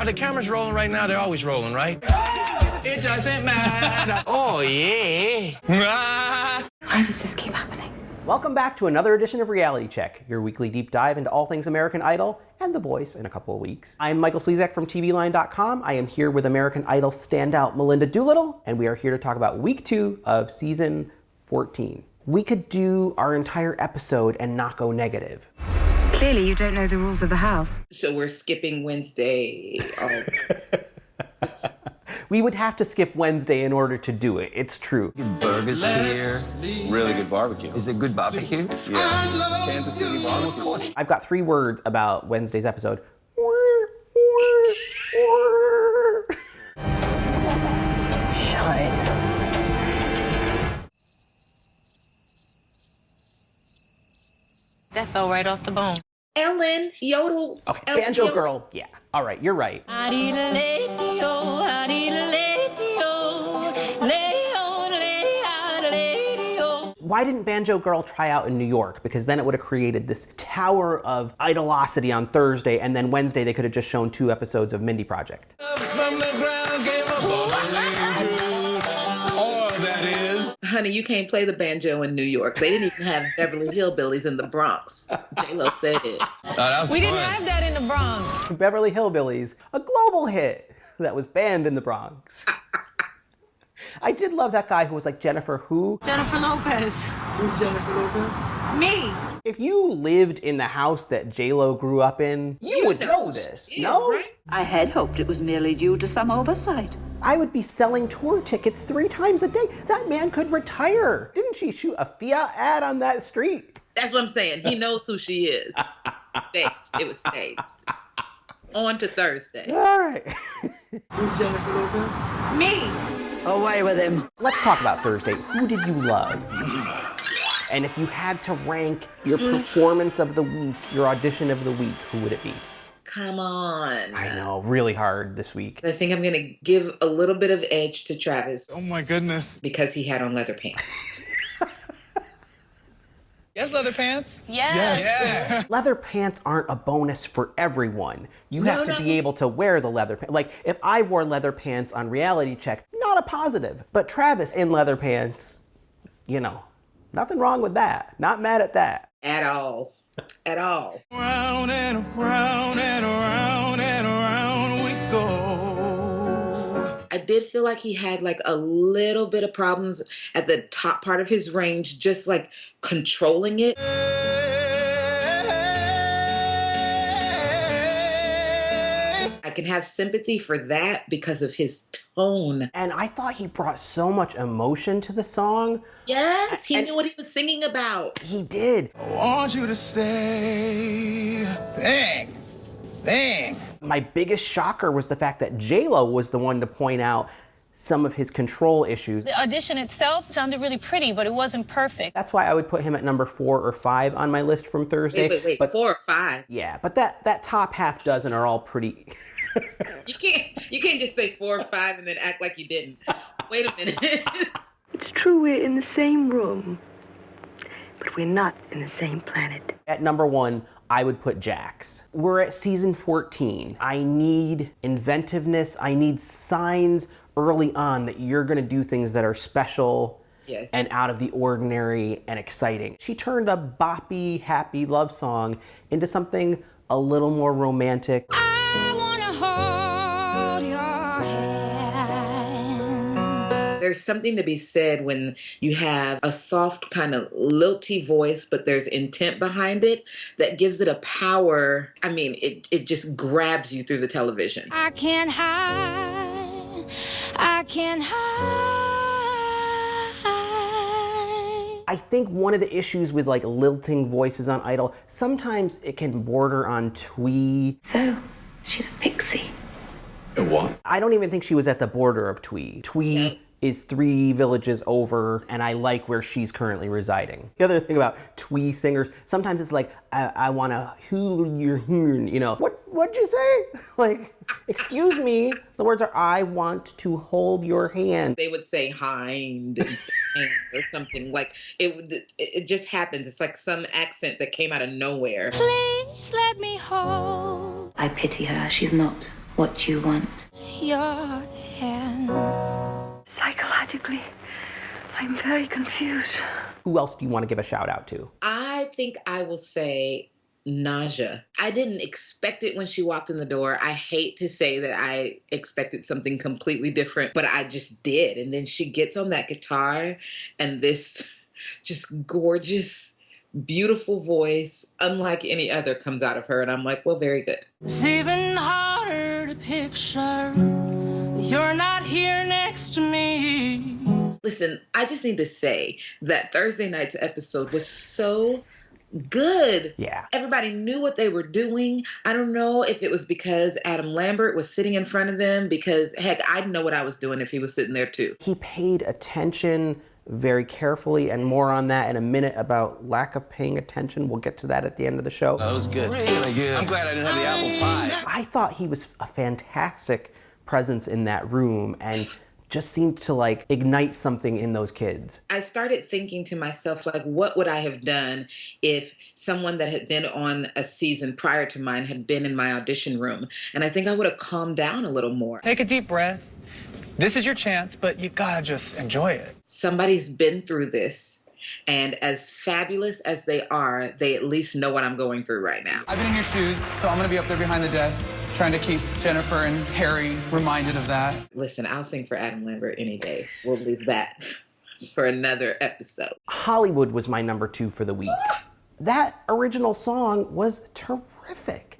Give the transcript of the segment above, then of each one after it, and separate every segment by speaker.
Speaker 1: Are the cameras rolling right now? They're always rolling, right? It doesn't matter. Oh, yeah.
Speaker 2: Why does this keep happening?
Speaker 3: Welcome back to another edition of Reality Check, your weekly deep dive into all things American Idol and The Voice in a couple of weeks. I'm Michael Slezak from TVLine.com. I am here with American Idol standout Melinda Doolittle, and we are here to talk about week 2 of season 14. We could do our entire episode and not go negative.
Speaker 2: Clearly you don't know the rules of the house.
Speaker 4: So we're skipping Wednesday.
Speaker 3: We would have to skip Wednesday in order to do it. It's true.
Speaker 5: Good burgers here.
Speaker 6: Really good barbecue.
Speaker 5: Is it good barbecue?
Speaker 6: Yeah. Kansas City barbecue.
Speaker 5: Of course.
Speaker 3: I've got 3 words about Wednesday's episode.
Speaker 2: Shine.
Speaker 7: That fell right off the bone.
Speaker 4: Ellen, yodel.
Speaker 3: Okay,
Speaker 4: Ellen,
Speaker 3: Banjo
Speaker 4: yodel.
Speaker 3: Girl. Yeah, all right, you're right. Why didn't Banjo Girl try out in New York? Because then it would have created this tower of idolosity on Thursday, and then Wednesday they could have just shown 2 episodes of Mindy Project.
Speaker 1: From the ground came a bowling good. All that is.
Speaker 4: Honey, you can't play the banjo in New York. They didn't even have Beverly Hillbillies in the Bronx. J-Lo said it.
Speaker 1: That was
Speaker 7: We
Speaker 1: fun.
Speaker 7: didn't have that in the Bronx.
Speaker 3: Beverly Hillbillies, a global hit that was banned in the Bronx. I did love that guy who was like Jennifer who?
Speaker 7: Jennifer Lopez.
Speaker 3: Who's Jennifer Lopez?
Speaker 7: Me.
Speaker 3: If you lived in the house that J-Lo grew up in, you would know this,
Speaker 4: Yeah,
Speaker 3: no?
Speaker 4: right?
Speaker 8: I had hoped it was merely due to some oversight.
Speaker 3: I would be selling tour tickets 3 times a day. That man could retire. Didn't she shoot a Fiat ad on that street?
Speaker 4: That's what I'm saying. He knows who she is. Staged. It was staged. On to Thursday.
Speaker 3: All right. Who's Jennifer Lopez?
Speaker 7: Me.
Speaker 8: Away with him.
Speaker 3: Let's talk about Thursday. Who did you love? And if you had to rank your performance of the week, your audition of the week, who would it be?
Speaker 4: Come on.
Speaker 3: I know, really hard this week.
Speaker 4: I think I'm going to give a little bit of edge to Travis
Speaker 1: Oh my goodness.
Speaker 4: because he had on leather pants.
Speaker 1: Yes, leather pants?
Speaker 7: Yes.
Speaker 1: Yeah.
Speaker 3: Leather pants aren't a bonus for everyone. You have to be able to wear the leather pants. Like, if I wore leather pants on Reality Check, not a positive. But Travis in leather pants, you know, nothing wrong with that. Not mad at that.
Speaker 4: At all. At all.
Speaker 1: Round and around and around and around we go.
Speaker 4: I did feel like he had like a little bit of problems at the top part of his range, just like controlling it. I can have sympathy for that because of his tone.
Speaker 3: And I thought he brought so much emotion to the song.
Speaker 4: Yes, he
Speaker 3: And-
Speaker 4: knew what he was singing about.
Speaker 3: He did.
Speaker 1: I want you to stay. Sing. Sing.
Speaker 3: My biggest shocker was the fact that J-Lo was the one to point out some of his control issues.
Speaker 7: The audition itself sounded really pretty, but it wasn't perfect.
Speaker 3: That's why I would put him at number 4 or 5 on my list from Thursday.
Speaker 4: Wait,
Speaker 3: But
Speaker 4: 4 or 5.
Speaker 3: yeah, but that top half dozen are all pretty.
Speaker 4: You can't just say 4 or 5 and then act like you didn't. Wait a minute.
Speaker 9: It's true we're in the same room, but we're not in the same planet.
Speaker 3: At number 1, I would put Jax. We're at season 14. I need inventiveness. I need signs early on that you're gonna do things that are special
Speaker 4: Yes.
Speaker 3: and out of the ordinary and exciting. She turned a boppy, happy love song into something a little more romantic.
Speaker 7: I wanna hold your hand.
Speaker 4: There's something to be said when you have a soft kind of lilty voice, but there's intent behind it that gives it a power. I mean, it just grabs you through the television.
Speaker 7: I can't hide. I can't hide.
Speaker 3: I think one of the issues with like lilting voices on Idol, sometimes it can border on twee.
Speaker 2: So, she's a pixie.
Speaker 6: And what?
Speaker 3: I don't even think she was at the border of twee. Twee is 3 villages over, and I like where she's currently residing. The other thing about twee singers, sometimes it's like, I wanna hoo your horn, you know. What'd you say? Like, excuse me. The words are, I want to hold your hand.
Speaker 4: They would say hind instead of hand or something. Like, it just happens. It's like some accent that came out of nowhere.
Speaker 7: Please let me hold.
Speaker 2: I pity her. She's not What you want.
Speaker 7: Your hand.
Speaker 9: Psychologically, I'm very confused.
Speaker 3: Who else do you want to give a shout out to?
Speaker 4: I think I will say Naja. I didn't expect it when she walked in the door. I hate to say that I expected something completely different, but I just did. And then she gets on that guitar and this just gorgeous, beautiful voice, unlike any other, comes out of her. And I'm like, well, very good.
Speaker 10: It's even harder to picture you're not here next to me.
Speaker 4: Listen, I just need to say that Thursday night's episode was so good.
Speaker 3: Yeah.
Speaker 4: Everybody knew what they were doing. I don't know if it was because Adam Lambert was sitting in front of them, because heck, I'd know what I was doing if he was sitting there too.
Speaker 3: He paid attention very carefully, and more on that in a minute about lack of paying attention. We'll get to that at the end of the show.
Speaker 6: That was good.
Speaker 5: Really good.
Speaker 6: I'm glad I didn't have the apple pie.
Speaker 3: I thought he was a fantastic presence in that room and just seemed to like ignite something in those kids.
Speaker 4: I started thinking to myself, like, what would I have done if someone that had been on a season prior to mine had been in my audition room? And I think I would have calmed down a little more.
Speaker 1: Take a deep breath. This is your chance, but you gotta just enjoy it.
Speaker 4: Somebody's been through this. And as fabulous as they are, they at least know what I'm going through right now.
Speaker 11: I've been in your shoes, so I'm gonna be up there behind the desk trying to keep Jennifer and Harry reminded of that.
Speaker 4: Listen, I'll sing for Adam Lambert any day. We'll leave that for another episode.
Speaker 3: Hollywood was my number 2 for the week. That original song was terrific.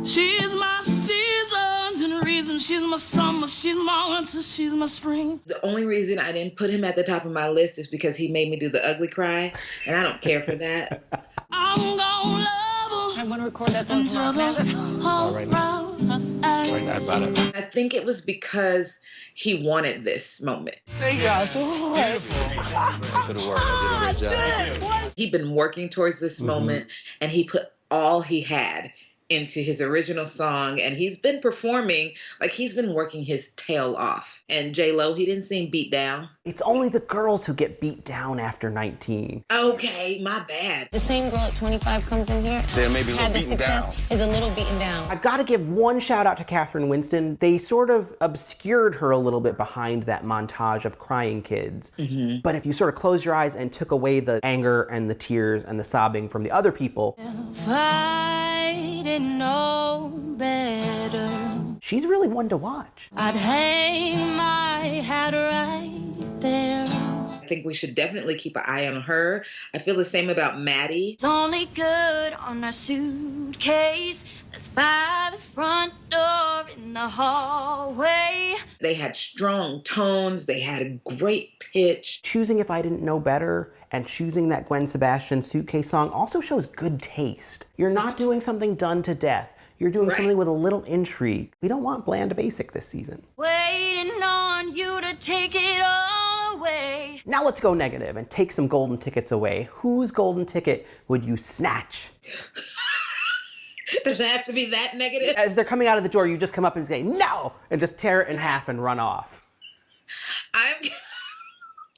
Speaker 10: She's my seasons and reason. She's my summer, she's my winter, she's my spring.
Speaker 4: The only reason I didn't put him at the top of my list is because he made me do the ugly cry, and I don't care for that.
Speaker 10: I'm gonna love her.
Speaker 7: I want to record that song
Speaker 10: until the whole
Speaker 1: right now. Right now, about it.
Speaker 4: I think it was because he wanted this moment.
Speaker 1: Thank you. That's for the work. I did a great job.
Speaker 4: He'd been working towards this moment, and he put all he had into his original song, and he's been performing, like he's been working his tail off. And J-Lo, he didn't seem beat down.
Speaker 3: It's only the girls who get beat down after 19.
Speaker 4: Okay, my bad.
Speaker 12: The same girl at 25 comes in here,
Speaker 6: They're maybe a little
Speaker 12: had the
Speaker 6: beaten
Speaker 12: success, is a little beaten down.
Speaker 3: I've got to give one shout out to Katherine Winston. They sort of obscured her a little bit behind that montage of crying kids. But if you sort of close your eyes and took away the anger and the tears and the sobbing from the other people,
Speaker 10: If I didn't know better,
Speaker 3: she's really one to watch.
Speaker 10: I'd hang my hat right there.
Speaker 4: I think we should definitely keep an eye on her. I feel the same about Maddie.
Speaker 10: It's only good on a suitcase that's by the front door in the hallway.
Speaker 4: They had strong tones. They had a great pitch.
Speaker 3: Choosing If I Didn't Know Better and choosing that Gwen Sebastian Suitcase song also shows good taste. You're not doing something done to death. You're doing something with a little intrigue. We don't want bland basic this season.
Speaker 10: Waiting on you to take it all away.
Speaker 3: Now let's go negative and take some golden tickets away. Whose golden ticket would you snatch?
Speaker 4: Does it have to be that negative?
Speaker 3: As they're coming out of the door, you just come up and say, no! And just tear it in half and run off.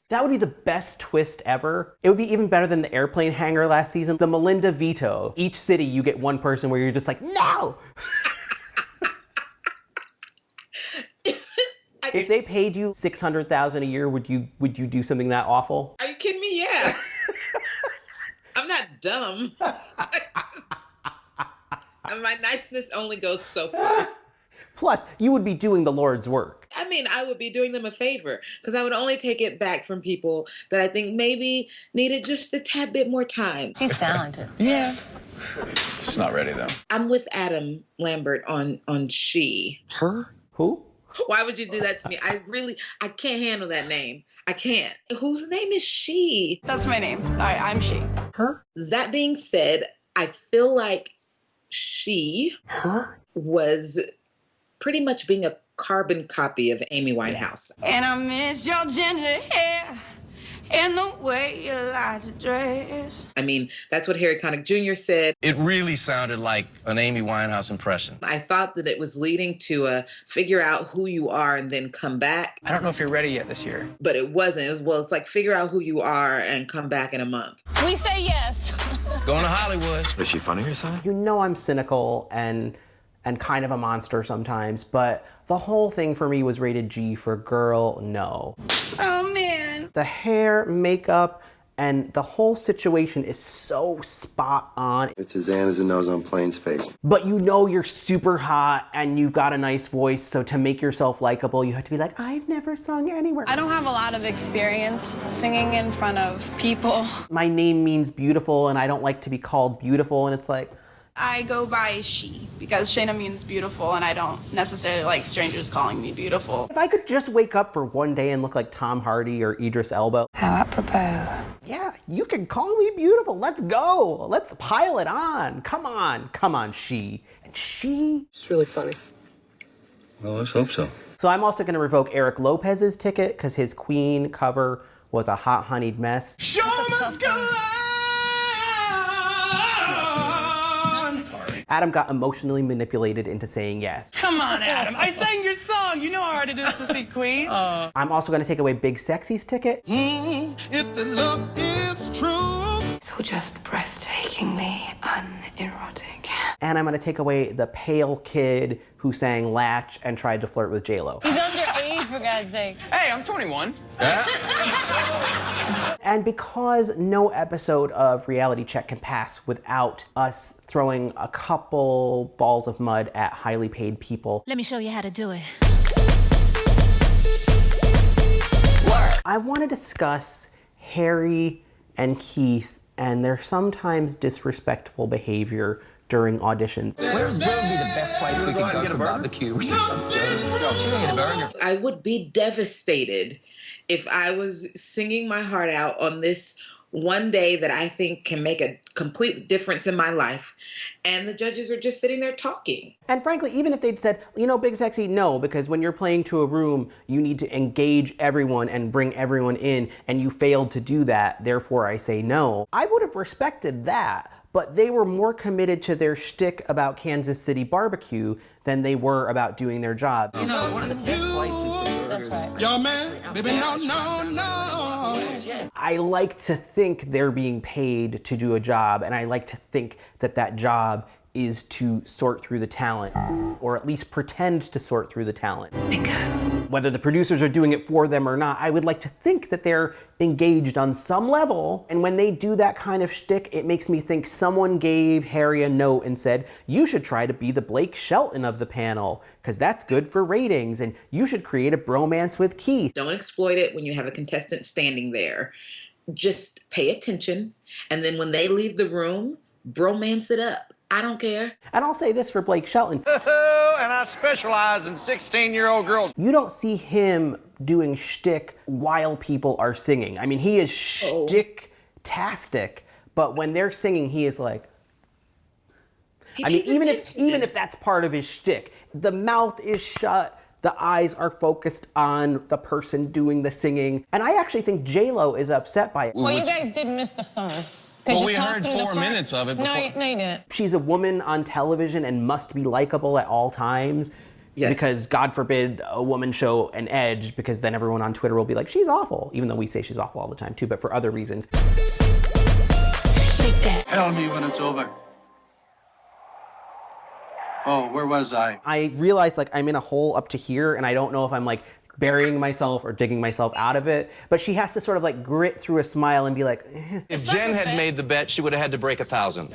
Speaker 3: That would be the best twist ever. It would be even better than the airplane hangar last season. The Melinda veto. Each city you get one person where you're just like, no! If they paid you $600,000 a year, would you do something that awful?
Speaker 4: Are you kidding me? Yeah. I'm not dumb. My niceness only goes so far.
Speaker 3: Plus, you would be doing the Lord's work.
Speaker 4: I mean, I would be doing them a favor, because I would only take it back from people that I think maybe needed just a tad bit more time.
Speaker 12: She's talented.
Speaker 1: Yeah.
Speaker 6: She's not ready, though.
Speaker 4: I'm with Adam Lambert on she.
Speaker 3: Her? Who?
Speaker 4: Why would you do that to me? I can't handle that name. I can't. Whose name is she?
Speaker 10: That's my name. I'm she.
Speaker 3: Her?
Speaker 4: That being said, I feel like she was pretty much being a carbon copy of Amy Winehouse.
Speaker 10: And I miss your ginger hair and the way you like to dress.
Speaker 4: I mean, that's what Harry Connick Jr. said.
Speaker 1: It really sounded like an Amy Winehouse impression.
Speaker 4: I thought that it was leading to a figure out who you are and then come back.
Speaker 1: I don't know if you're ready yet this year.
Speaker 4: But it wasn't. It's like figure out who you are and come back in a month.
Speaker 12: We say yes.
Speaker 1: Going to Hollywood.
Speaker 6: Is she funny or something?
Speaker 3: You know I'm cynical and and kind of a monster sometimes, but the whole thing for me was rated G for girl no.
Speaker 4: Oh man.
Speaker 3: The hair, makeup, and the whole situation is so spot on.
Speaker 13: It's as Ann as it knows on Plain's face.
Speaker 3: But you know you're super hot and you've got a nice voice, so to make yourself likable, you have to be like, I've never sung anywhere.
Speaker 12: I don't have a lot of experience singing in front of people.
Speaker 3: My name means beautiful and I don't like to be called beautiful, and it's like,
Speaker 14: I go by she because Shayna means beautiful and I don't necessarily like strangers calling me beautiful.
Speaker 3: if I could just wake up for one day and look like Tom Hardy or Idris Elba.
Speaker 2: How apropos.
Speaker 3: Yeah, you can call me beautiful. Let's go. Let's pile it on. Come on, she. And she?
Speaker 13: It's really funny. Well, let's hope so.
Speaker 3: So I'm also gonna revoke Eric Lopez's ticket because his Queen cover was a hot honeyed mess.
Speaker 1: Show must go on.
Speaker 3: Adam got emotionally manipulated into saying yes.
Speaker 15: Come on, Adam. I sang your song. You know how hard it is to see Queen.
Speaker 3: I'm also gonna take away Big Sexy's ticket.
Speaker 16: If the love is true.
Speaker 2: It's all just breathtakingly unerotic.
Speaker 3: And I'm gonna take away the pale kid who sang Latch and tried to flirt with J-Lo.
Speaker 12: He's underage, for God's sake.
Speaker 1: Hey, I'm 21.
Speaker 3: And because no episode of Reality Check can pass without us throwing a couple balls of mud at highly paid people,
Speaker 10: Let me show you how to do it.
Speaker 3: I want to discuss Harry and Keith and their sometimes disrespectful behavior during auditions.
Speaker 5: Where's Burger be the best place we could go for barbecue? Let's go. Get a burger.
Speaker 4: I would be devastated if I was singing my heart out on this one day that I think can make a complete difference in my life, and the judges are just sitting there talking.
Speaker 3: And frankly, even if they'd said, you know, Big Sexy, no, because when you're playing to a room, you need to engage everyone and bring everyone in, and you failed to do that, therefore I say no, I would have respected that. But they were more committed to their shtick about Kansas City barbecue than they were about doing their job.
Speaker 5: You know, one of the best places for burgers.
Speaker 12: That's right.
Speaker 16: Yo, man, baby, no.
Speaker 3: I like to think they're being paid to do a job, and I like to think that that job is to sort through the talent, or at least pretend to sort through the talent.
Speaker 2: Bingo.
Speaker 3: Whether the producers are doing it for them or not, I would like to think that they're engaged on some level, and when they do that kind of shtick, it makes me think someone gave Harry a note and said, you should try to be the Blake Shelton of the panel, because that's good for ratings, and you should create a bromance with Keith.
Speaker 4: Don't exploit it when you have a contestant standing there. Just pay attention, and then when they leave the room, bromance it up. I don't care.
Speaker 3: And I'll say this for Blake Shelton.
Speaker 1: And I specialize in 16-year-old girls.
Speaker 3: You don't see him doing shtick while people are singing. I mean, he is shtick-tastic, but when they're singing, he is like... I mean, even if that's part of his shtick, the mouth is shut, the eyes are focused on the person doing the singing, and I actually think J-Lo is upset by it.
Speaker 12: Well, you guys did miss the song.
Speaker 1: Well, we heard 4 minutes of it before.
Speaker 12: No, you didn't.
Speaker 3: She's a woman on television and must be likable at all times.
Speaker 4: Yes.
Speaker 3: Because God forbid a woman show an edge, because then everyone on Twitter will be like, she's awful. Even though we say she's awful all the time too, but for other reasons.
Speaker 10: Shake that.
Speaker 13: Tell me when it's over. Oh, where was I?
Speaker 3: I realize like I'm in a hole up to here and I don't know if I'm like burying myself or digging myself out of it, but she has to sort of like grit through a smile and be like, eh.
Speaker 1: If Jen had made the bet, she would have had to break 1,000.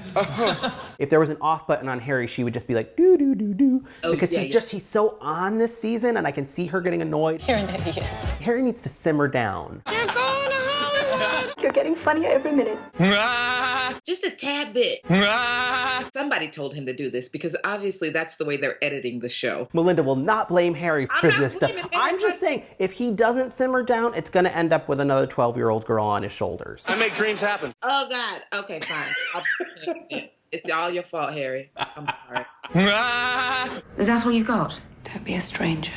Speaker 3: If there was an off button on Harry, she would just be like, do, do, do, do.
Speaker 4: Oh,
Speaker 3: because
Speaker 4: yeah,
Speaker 3: he's so on this season and I can see her getting annoyed.
Speaker 12: You're an idiot.
Speaker 3: Harry needs to simmer down.
Speaker 14: You're going to Hollywood.
Speaker 9: You're getting funnier every minute.
Speaker 4: Just a tad bit. Somebody told him to do this because obviously that's the way they're editing the show.
Speaker 3: Melinda will not blame Harry for this stuff. I'm just saying, if he doesn't simmer down, it's gonna end up with another 12-year-old girl on his shoulders.
Speaker 1: I make dreams happen.
Speaker 4: Oh, God. Okay, fine. It's all your fault, Harry. I'm sorry.
Speaker 2: Is that all you've got? Don't be a stranger.